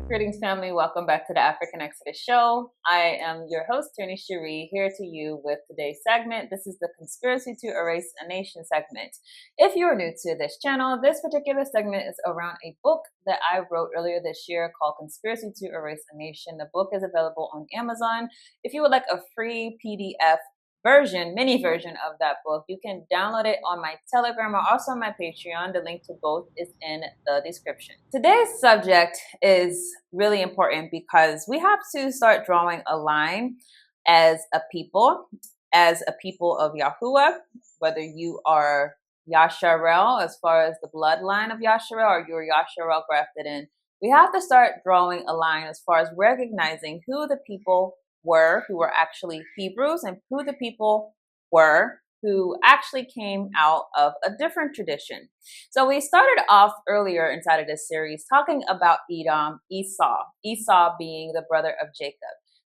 Greetings, family. Welcome back to the African Exodus show. I am your host, Tony Cherie, here to you with today's segment. This is the Conspiracy to Erase a Nation segment. If you are new to this channel, this particular segment is around a book that I wrote earlier this year called Conspiracy to Erase a Nation. The book is available on Amazon. If you would like a free PDF mini version of that book, you can download it on my Telegram or also on my Patreon. The link to both is in the description. Today's subject is really important because we have to start drawing a line as a people of Yahuwah, whether you are Yasharel as far as the bloodline of Yasharel or you're Yasharel grafted in. We have to start drawing a line as far as recognizing who the people were who were actually Hebrews and who the people were who actually came out of a different tradition. So we started off earlier inside of this series talking about Esau being the brother of Jacob.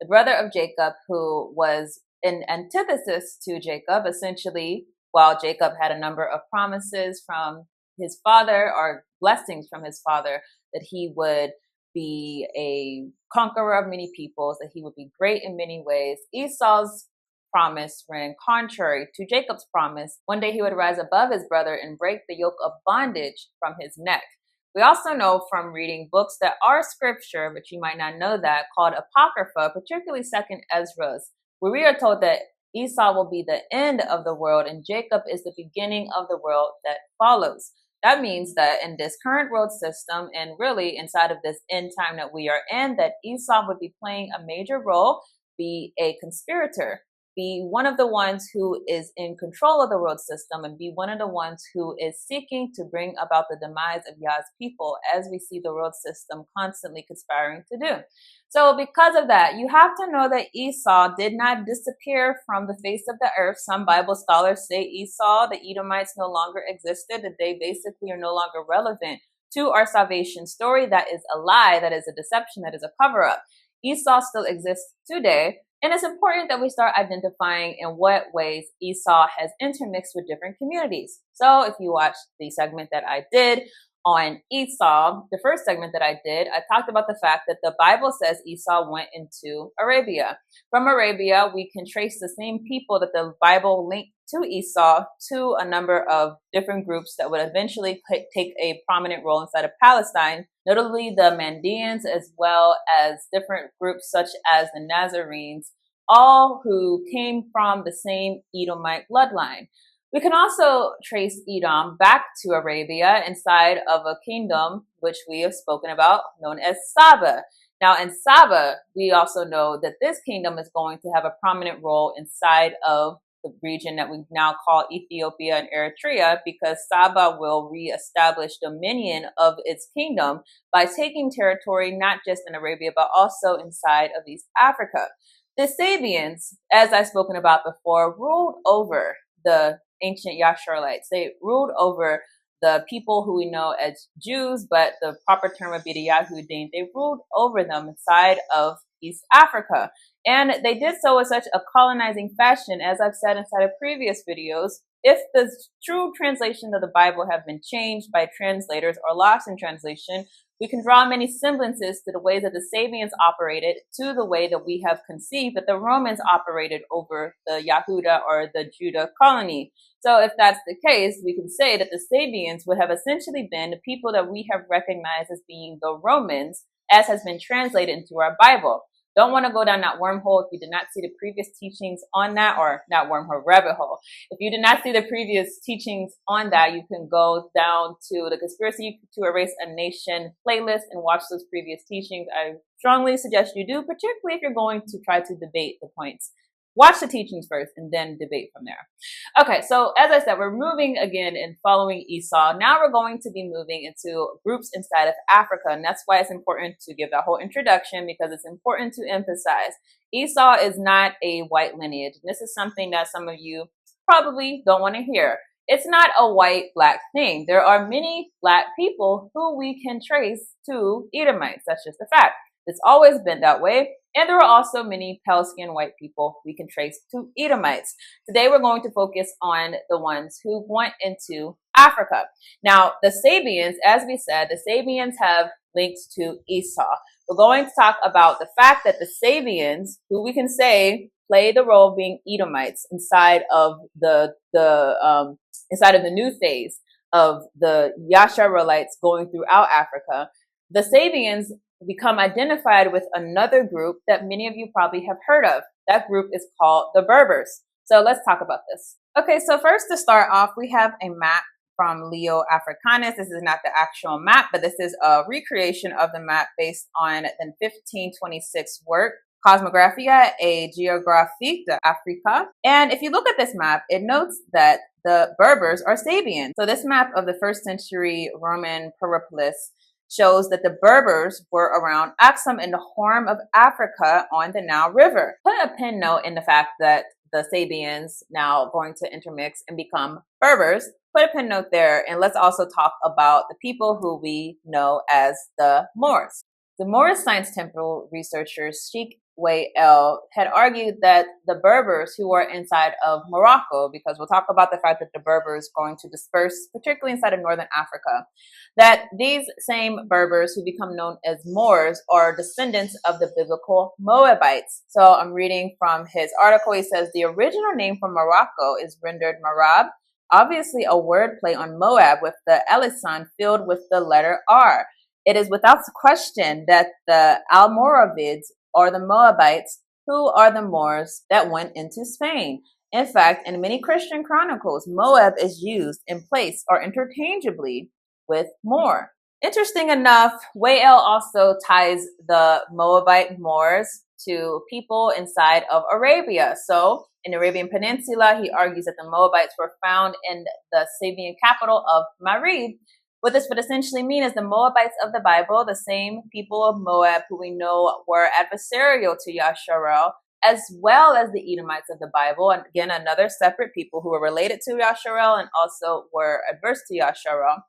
The brother of Jacob who was an antithesis to Jacob, essentially, while Jacob had a number of promises from his father or blessings from his father that he would be a conqueror of many peoples, that he would be great in many ways. Esau's promise ran contrary to Jacob's promise. One day he would rise above his brother and break the yoke of bondage from his neck. We also know from reading books that are scripture, but you might not know that, called Apocrypha, particularly 2nd Ezra's, where we are told that Esau will be the end of the world and Jacob is the beginning of the world that follows. That means that in this current world system and really inside of this end time that we are in, that Esau would be playing a major role, be a conspirator, be one of the ones who is in control of the world system and be one of the ones who is seeking to bring about the demise of Yah's people, as we see the world system constantly conspiring to do. So because of that, you have to know that Esau did not disappear from the face of the earth. Some Bible scholars say Esau, the Edomites, no longer existed, that they basically are no longer relevant to our salvation story. That is a lie, that is a deception, that is a cover-up. Esau still exists today, and it's important that we start identifying in what ways Esau has intermixed with different communities. So if you watch the segment that I did on Esau, the first segment that I did, I talked about the fact that the Bible says Esau went into Arabia. From Arabia, we can trace the same people that the Bible linked to Esau to a number of different groups that would eventually take a prominent role inside of Palestine, notably the Mandeans, as well as different groups such as the Nazarenes, all who came from the same Edomite bloodline. We can also trace Edom back to Arabia inside of a kingdom which we have spoken about, known as Saba. Now in Saba, we also know that this kingdom is going to have a prominent role inside of the region that we now call Ethiopia and Eritrea, because Saba will reestablish dominion of its kingdom by taking territory not just in Arabia, but also inside of East Africa. The Sabians, as I've spoken about before, ruled over the ancient Yasharelites. They ruled over the people who we know as Jews, but the proper term would be the Yahudim. They ruled over them inside of East Africa. And they did so in such a colonizing fashion, as I've said inside of previous videos. If the true translation of the Bible have been changed by translators or lost in translation, we can draw many semblances to the ways that the Sabians operated to the way that we have conceived that the Romans operated over the Yahuda or the Judah colony. So if that's the case, we can say that the Sabians would have essentially been the people that we have recognized as being the Romans, as has been translated into our Bible. Don't want to go down that wormhole if you did not see the previous teachings on that, or not wormhole, rabbit hole. If you did not see the previous teachings on that, you can go down to the Conspiracy to Erase a Nation playlist and watch those previous teachings. I strongly suggest you do, particularly if you're going to try to debate the points. Watch the teachings first and then debate from there. Okay, so as I said, we're moving again and following Esau. Now we're going to be moving into groups inside of Africa. And that's why it's important to give that whole introduction, because it's important to emphasize Esau is not a white lineage. And this is something that some of you probably don't want to hear. It's not a white-black thing. There are many black people who we can trace to Edomites. That's just a fact. It's always been that way. And there were also many pale-skinned white people we can trace to Edomites. Today we're going to focus on the ones who went into Africa. Now, the Sabians, as we said, the Sabians have links to Esau. We're going to talk about the fact that the Sabians, who we can say play the role of being Edomites inside of the new phase of the Yasharalites going throughout Africa, the Sabians become identified with another group that many of you probably have heard of. That group is called the Berbers. So let's talk about this. Okay, so first to start off, we have a map from Leo Africanus. This is not the actual map, but this is a recreation of the map based on the 1526 work, Cosmographia et Géographique d'Afrique. And if you look at this map, it notes that the Berbers are Sabians. So this map of the 1st century Roman Periplus shows that the Berbers were around Axum in the Horn of Africa on the Nile River. Put a pin note in the fact that the Sabians now going to intermix and become Berbers. Put a pin note there, and let's also talk about the people who we know as the Moors. The Moorish Science Temple researchers Sheikh Way El had argued that the Berbers who were inside of Morocco, because we'll talk about the fact that the Berbers going to disperse, particularly inside of northern Africa, that these same Berbers who become known as Moors are descendants of the biblical Moabites. So I'm reading from his article. He says the original name for Morocco is rendered Marab, obviously a wordplay on Moab with the Elisan filled with the letter R. It is without question that the Almoravids are the Moabites, who are the Moors that went into Spain. In fact, in many Christian chronicles, Moab is used in place or interchangeably with Moor. Interesting enough, Wael also ties the Moabite Moors to people inside of Arabia. So in the Arabian Peninsula, he argues that the Moabites were found in the Sabian capital of Marib. What this would essentially mean is the Moabites of the Bible, the same people of Moab who we know were adversarial to Yasharel, as well as the Edomites of the Bible. And again, another separate people who were related to Yasharel and also were adverse to Yasharel.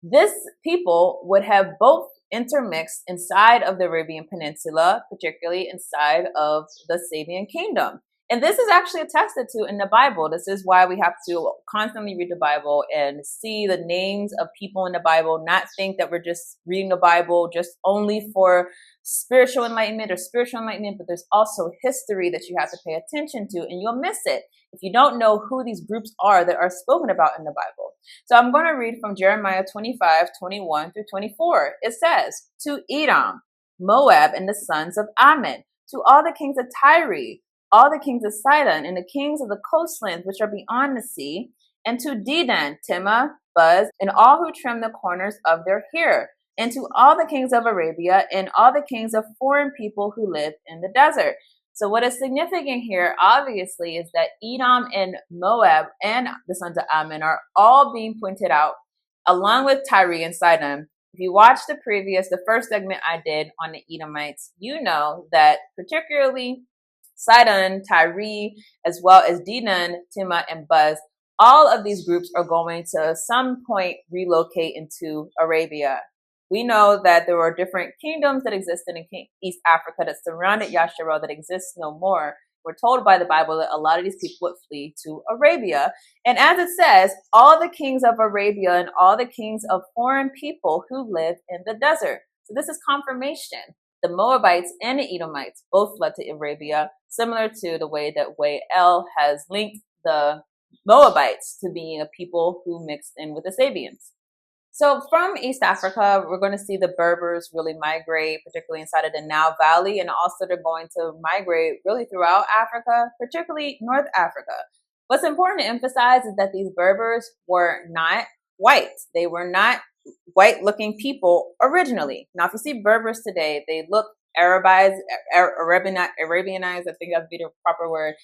This people would have both intermixed inside of the Arabian Peninsula, particularly inside of the Sabian kingdom. And this is actually attested to in the Bible. This is why we have to constantly read the Bible and see the names of people in the Bible, not think that we're just reading the Bible just only for spiritual enlightenment, but there's also history that you have to pay attention to, and you'll miss it if you don't know who these groups are that are spoken about in the Bible. So I'm going to read from Jeremiah 25:21 through 24. It says, to Edom, Moab, and the sons of Ammon, to all the kings of Tyre, all the kings of Sidon, and the kings of the coastlands which are beyond the sea, and to Dedan, Timah, Buz, and all who trim the corners of their hair, and to all the kings of Arabia, and all the kings of foreign people who live in the desert. So what is significant here, obviously, is that Edom and Moab and the sons of Ammon are all being pointed out, along with Tyre and Sidon. If you watch the first segment I did on the Edomites, you know that particularly Sidon, Tyre, as well as Dedan, Timah, and Buz, all of these groups are going to some point relocate into Arabia. We know that there were different kingdoms that existed in East Africa that surrounded Yasharel that exists no more. We're told by the Bible that a lot of these people would flee to Arabia. And as it says, all the kings of Arabia and all the kings of foreign people who live in the desert. So this is confirmation. The Moabites and the Edomites both fled to Arabia, similar to the way that Wael has linked the Moabites to being a people who mixed in with the Sabians. So from East Africa, we're going to see the Berbers really migrate, particularly inside of the Nile Valley, and also they're going to migrate really throughout Africa, particularly North Africa. What's important to emphasize is that these Berbers were not white. They were not white-looking people originally. Now, if you see Berbers today, they look Arabized, Arabianized, I think that'd be the proper word.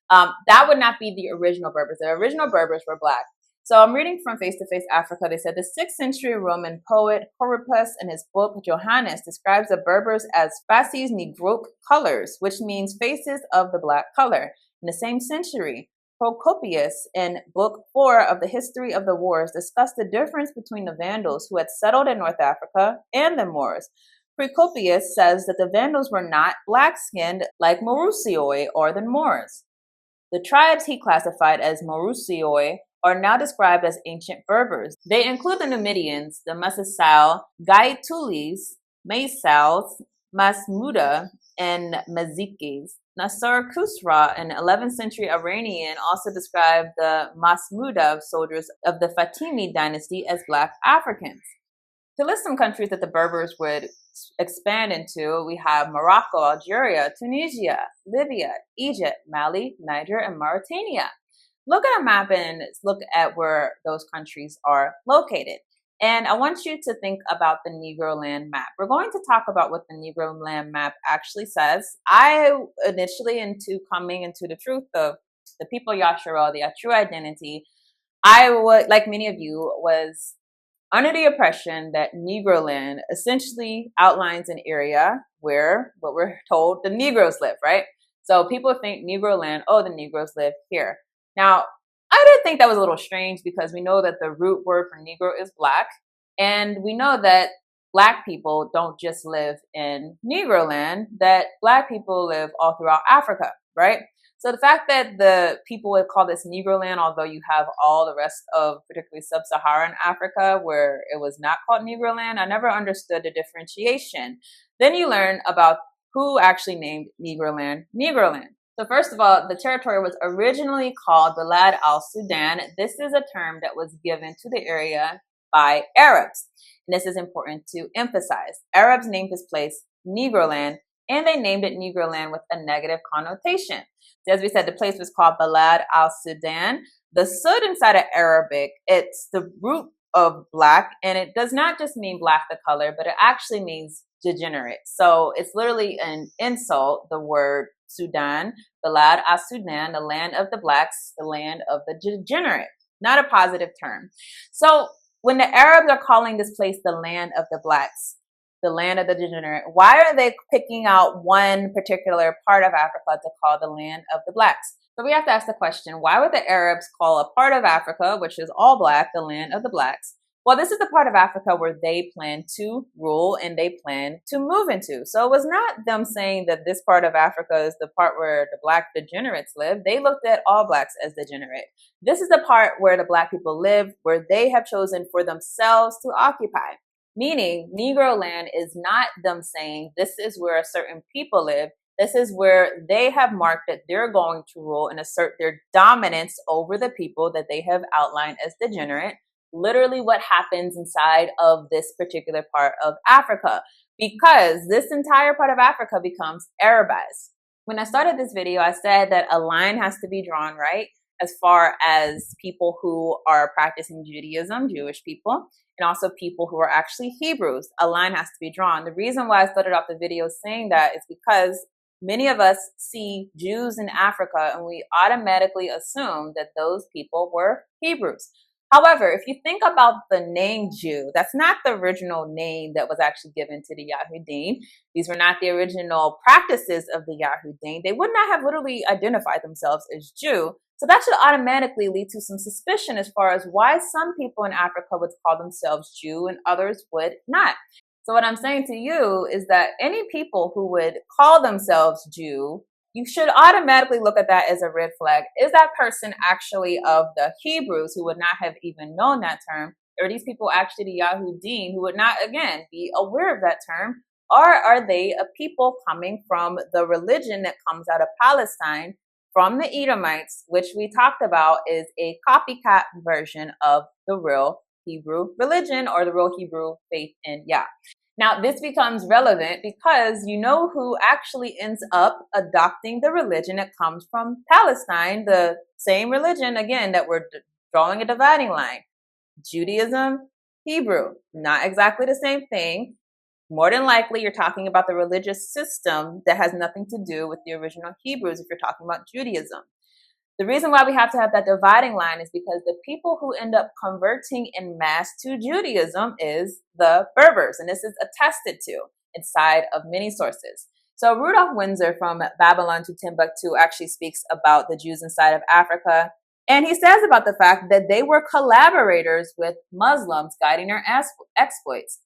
That would not be the original Berbers. The original Berbers were black. So I'm reading from Face to Face Africa. They said the 6th century Roman poet Horipus in his book Johannes describes the Berbers as facies nigroque colors, which means faces of the black color. In the same century, Procopius in Book 4 of the History of the Wars discussed the difference between the Vandals who had settled in North Africa and the Moors. Procopius says that the Vandals were not black-skinned like Maurusioi or the Moors. The tribes he classified as Maurusioi are now described as ancient Berbers. They include the Numidians, the Masasau, Gaetulis, Maisals, Masmuda, and Mazikis. Nasser Khusra, an 11th century Iranian, also described the Masmuda soldiers of the Fatimi dynasty as black Africans. To list some countries that the Berbers would expand into, we have Morocco, Algeria, Tunisia, Libya, Egypt, Mali, Niger, and Mauritania. Look at a map and look at where those countries are located. And I want you to think about the Negroland map. We're going to talk about what the Negroland map actually says. I initially, into coming into the truth of the people Yasharel, their true identity, I would, like many of you, was under the impression that Negroland essentially outlines an area where, what we're told, the Negroes live, right? So people think Negroland, oh, the Negroes live here. Now, I did think that was a little strange because we know that the root word for Negro is black. And we know that black people don't just live in Negroland, that black people live all throughout Africa, right? So the fact that the people would call this Negroland, although you have all the rest of particularly sub-Saharan Africa where it was not called Negroland, I never understood the differentiation. Then you learn about who actually named Negroland Negroland. So first of all, the territory was originally called Balad al-Sudan. This is a term that was given to the area by Arabs. And this is important to emphasize. Arabs named this place Negroland, and they named it Negroland with a negative connotation. As we said, the place was called Balad al-Sudan. The Sud inside of Arabic, it's the root of black, and it does not just mean black the color, but it actually means degenerate. So it's literally an insult, the word Sudan, Balad al-Sudan, the land of the blacks, the land of the degenerate, not a positive term. So when the Arabs are calling this place the land of the blacks, the land of the degenerate, why are they picking out one particular part of Africa to call the land of the blacks? So we have to ask the question, why would the Arabs call a part of Africa, which is all black, the land of the blacks? Well, this is the part of Africa where they plan to rule and they plan to move into. So it was not them saying that this part of Africa is the part where the black degenerates live. They looked at all blacks as degenerate. This is the part where the black people live, where they have chosen for themselves to occupy. Meaning, Negroland is not them saying this is where a certain people live. This is where they have marked that they're going to rule and assert their dominance over the people that they have outlined as degenerate. Literally what happens inside of this particular part of Africa, because this entire part of Africa becomes Arabized. When I started this video, I said that a line has to be drawn, right? As far as people who are practicing Judaism, Jewish people, and also people who are actually Hebrews, a line has to be drawn. The reason why I started off the video saying that is because many of us see Jews in Africa and we automatically assume that those people were Hebrews. However, if you think about the name Jew, that's not the original name that was actually given to the Yahudim. These were not the original practices of the Yahudim. They would not have literally identified themselves as Jew. So that should automatically lead to some suspicion as far as why some people in Africa would call themselves Jew and others would not. So what I'm saying to you is that any people who would call themselves Jew, you should automatically look at that as a red flag. Is that person actually of the Hebrews who would not have even known that term? Or are these people actually the Yahudim who would not, again, be aware of that term? Or are they a people coming from the religion that comes out of Palestine, from the Edomites, which we talked about is a copycat version of the real Hebrew religion or the real Hebrew faith in Yah. Now, this becomes relevant because you know who actually ends up adopting the religion that comes from Palestine, the same religion, again, that we're drawing a dividing line. Judaism, Hebrew, not exactly the same thing. More than likely, you're talking about the religious system that has nothing to do with the original Hebrews if you're talking about Judaism. The reason why we have to have that dividing line is because the people who end up converting en masse to Judaism is the Berbers, and this is attested to inside of many sources. So Rudolf Windsor from Babylon to Timbuktu actually speaks about the Jews inside of Africa, and he says about the fact that they were collaborators with Muslims guiding their exploits.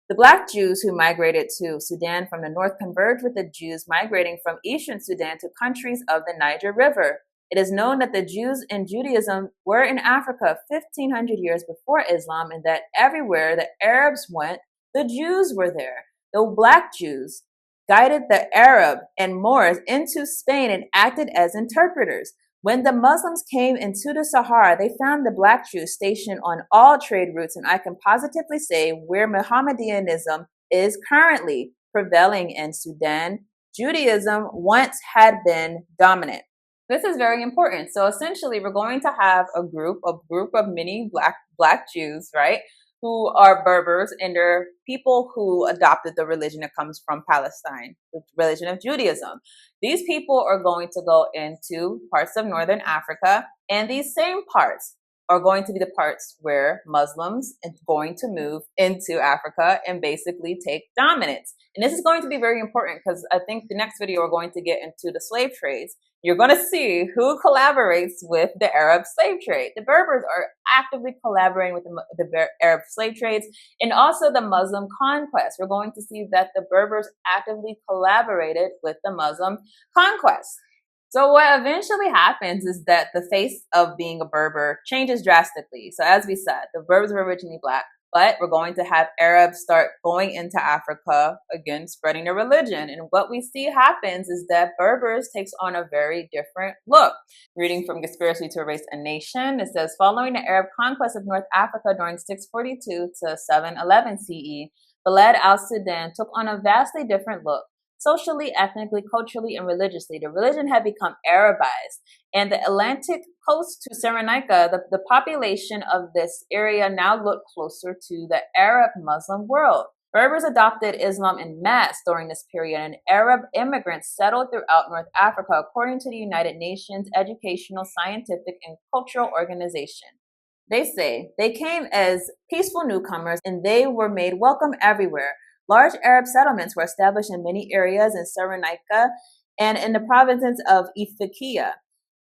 The Black Jews who migrated to Sudan from the north converged with the Jews migrating from eastern Sudan to countries of the Niger River. It is known that the Jews in Judaism were in Africa 1500 years before Islam, and that everywhere the Arabs went, the Jews were there. The Black Jews guided the Arab and Moors into Spain and acted as interpreters. When the Muslims came into the Sahara, they found the Black Jews stationed on all trade routes, and I can positively say where Mohammedanism is currently prevailing in Sudan, Judaism once had been dominant. This is very important. So essentially, we're going to have a group of many black Jews, right, who are Berbers, and they're people who adopted the religion that comes from Palestine, the religion of Judaism. These people are going to go into parts of northern Africa, and these same parts are going to be the parts where Muslims are going to move into Africa and basically take dominance. And this is going to be very important because I think the next video we're going to get into the slave trades. You're going to see who collaborates with the Arab slave trade. The Berbers are actively collaborating with the Arab slave trades and also the Muslim conquest. We're going to see that the Berbers actively collaborated with the Muslim conquest. So what eventually happens is that the face of being a Berber changes drastically. So as we said, the Berbers were originally black, but we're going to have Arabs start going into Africa, again, spreading their religion. And what we see happens is that Berbers takes on a very different look. Reading from Conspiracy to Erase a Nation, it says, following the Arab conquest of North Africa during 642 to 711 CE, Balad al-Sudan took on a vastly different look. Socially, ethnically, culturally, and religiously, the religion had become Arabized. And the Atlantic coast to Cyrenaica, the population of this area now looked closer to the Arab Muslim world. Berbers adopted Islam en masse during this period, and Arab immigrants settled throughout North Africa, according to the United Nations Educational, Scientific, and Cultural Organization. They say they came as peaceful newcomers, and they were made welcome everywhere. Large Arab settlements were established in many areas in Cyrenaica and in the provinces of Ifriqiya.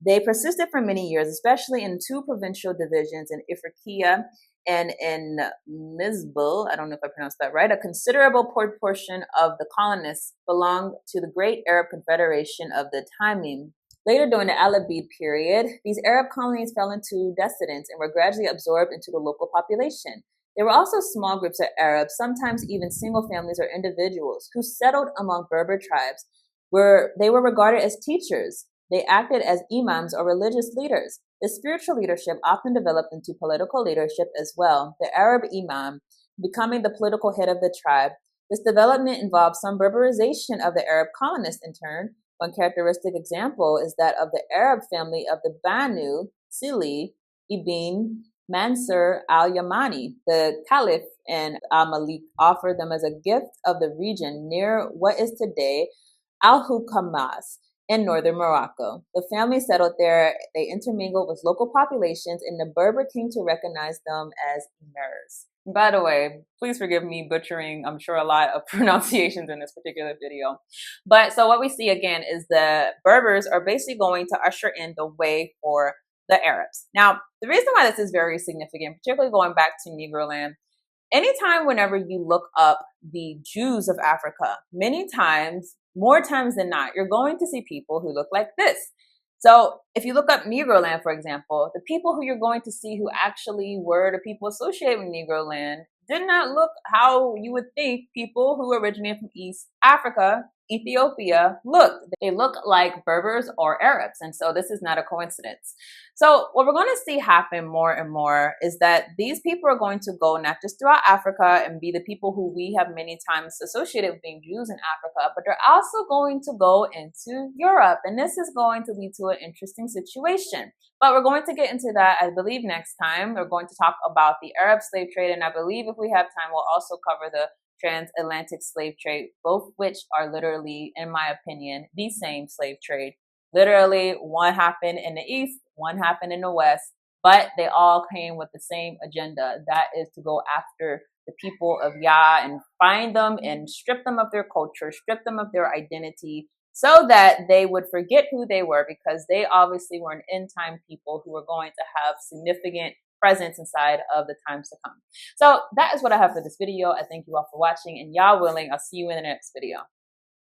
They persisted for many years, especially in two provincial divisions in Ifriqiya and in Mizbil. I don't know if I pronounced that right. A considerable proportion of the colonists belonged to the Great Arab Confederation of the Tamim. Later, during the Alabid period, these Arab colonies fell into decadence and were gradually absorbed into the local population. There were also small groups of Arabs, sometimes even single families or individuals, who settled among Berber tribes where they were regarded as teachers. They acted as imams or religious leaders. The spiritual leadership often developed into political leadership as well, the Arab imam becoming the political head of the tribe. This development involved some Berberization of the Arab colonists in turn. One characteristic example is that of the Arab family of the Banu Sili ibn Mansur al-Yamani. The Caliph and al-Malik offered them as a gift of the region near what is today Al-Hukamas in northern Morocco. The family settled there, they intermingled with local populations, and the Berber came to recognize them as emirs. By the way, please forgive me butchering, I'm sure, a lot of pronunciations in this particular video. But so what we see again is the Berbers are basically going to usher in the way for the Arabs. Now, the reason why this is very significant, particularly going back to Negroland, anytime whenever you look up the Jews of Africa, many times, more times than not, you're going to see people who look like this. So if you look up Negroland, for example, the people who you're going to see who actually were the people associated with Negroland did not look how you would think people who originated from East Africa, Ethiopia, looked. They look like Berbers or Arabs, and so this is not a coincidence. So what we're going to see happen more and more is that these people are going to go not just throughout Africa and be the people who we have many times associated with being Jews in Africa, but they're also going to go into Europe, and this is going to lead to an interesting situation. But we're going to get into that, I believe, next time. We're going to talk about the Arab slave trade, and I believe if we have time, we'll also cover the transatlantic slave trade, both which are literally, in my opinion, the same slave trade. Literally, one happened in the East, one happened in the West, but they all came with the same agenda. That is to go after the people of Yah and find them and strip them of their culture, strip them of their identity, so that they would forget who they were, because they obviously were an end-time people who were going to have significant presence inside of the times to come. So that is what I have for this video. I thank you all for watching, and y'all willing, I'll see you in the next video.